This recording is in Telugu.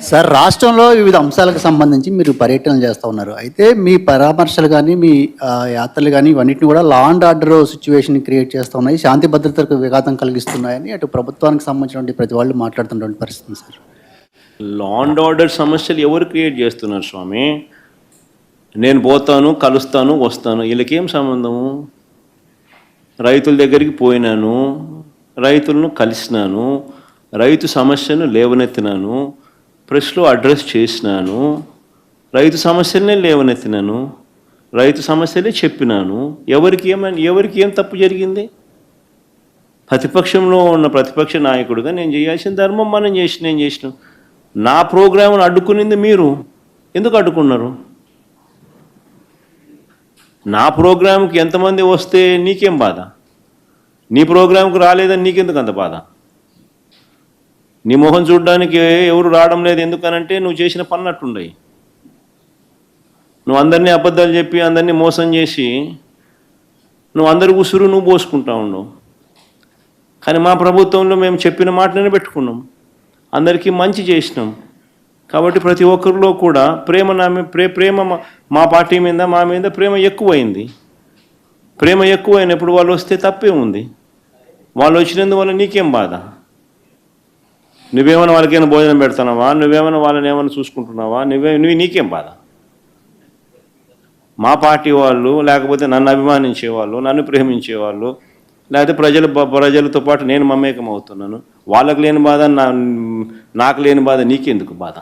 సార్, రాష్ట్రంలో వివిధ అంశాలకు సంబంధించి మీరు పర్యటనలు చేస్తూ ఉన్నారు. అయితే మీ పరామర్శలు కానీ, మీ యాత్రలు కానీ ఇవన్నిటిని కూడా law and order situation create చేస్తూ ఉన్నాయి. శాంతి భద్రతలకు విఘాతం కలిగిస్తున్నాయని అటు ప్రభుత్వానికి సంబంధించినటువంటి ప్రతి వాళ్ళు మాట్లాడుతున్నటువంటి పరిస్థితి సార్. లా అండ్ ఆర్డర్ సమస్యలు ఎవరు క్రియేట్ చేస్తున్నారు స్వామి? నేను పోతాను, కలుస్తాను, వస్తాను, వీళ్ళకేం సంబంధము? రైతుల దగ్గరికి పోయినాను, రైతులను కలిసినాను, రైతు సమస్యను లేవనెత్తినాను, ప్రెస్లో అడ్రస్ చేసినాను, రైతు సమస్యలనే లేవనెత్తినాను, రైతు సమస్యలే చెప్పినాను. ఎవరికి ఏం తప్పు జరిగింది? ప్రతిపక్షంలో ఉన్న ప్రతిపక్ష నాయకుడిగా నేను చేయాల్సిన ధర్మం నేను చేసినాం. నా ప్రోగ్రామ్ను అడ్డుకునింది మీరు. ఎందుకు అడ్డుకున్నారు? నా ప్రోగ్రాంకి ఎంతమంది వస్తే నీకేం బాధ? నీ ప్రోగ్రాంకి రాలేదని నీకెందుకు అంత బాధ? నీ మొహం చూడడానికి ఎవరు రావడం లేదు ఎందుకనంటే నువ్వు చేసిన పన్నట్టుండయి. నువ్వు అందరినీ అబద్ధాలు చెప్పి అందరినీ మోసం చేసి నువ్వు అందరి ఉసురు నువ్వు పోసుకుంటా ఉండవు. కానీ మా ప్రభుత్వంలో మేము చెప్పిన మాటనే పెట్టుకున్నాం, అందరికీ మంచి చేసినాం. కాబట్టి ప్రతి ఒక్కరిలో కూడా ప్రేమ మా పార్టీ మీద మా మీద ప్రేమ ఎక్కువైంది. ప్రేమ ఎక్కువైనప్పుడు వాళ్ళు వస్తే తప్పే ఉంది. వాళ్ళు వచ్చినందువల్ల నీకేం బాధ? నువ్వేమైనా వాళ్ళకైనా భోజనం పెడుతున్నావా? నువ్వేమైనా వాళ్ళని ఏమైనా చూసుకుంటున్నావా? నీకేం బాధ? మా పార్టీ వాళ్ళు, లేకపోతే నన్ను అభిమానించేవాళ్ళు, నన్ను ప్రేమించేవాళ్ళు, లేకపోతే ప్రజలతో పాటు నేను మమేకం అవుతున్నాను, వాళ్ళకు లేని బాధ నాకు లేని బాధ నీకెందుకు బాధ?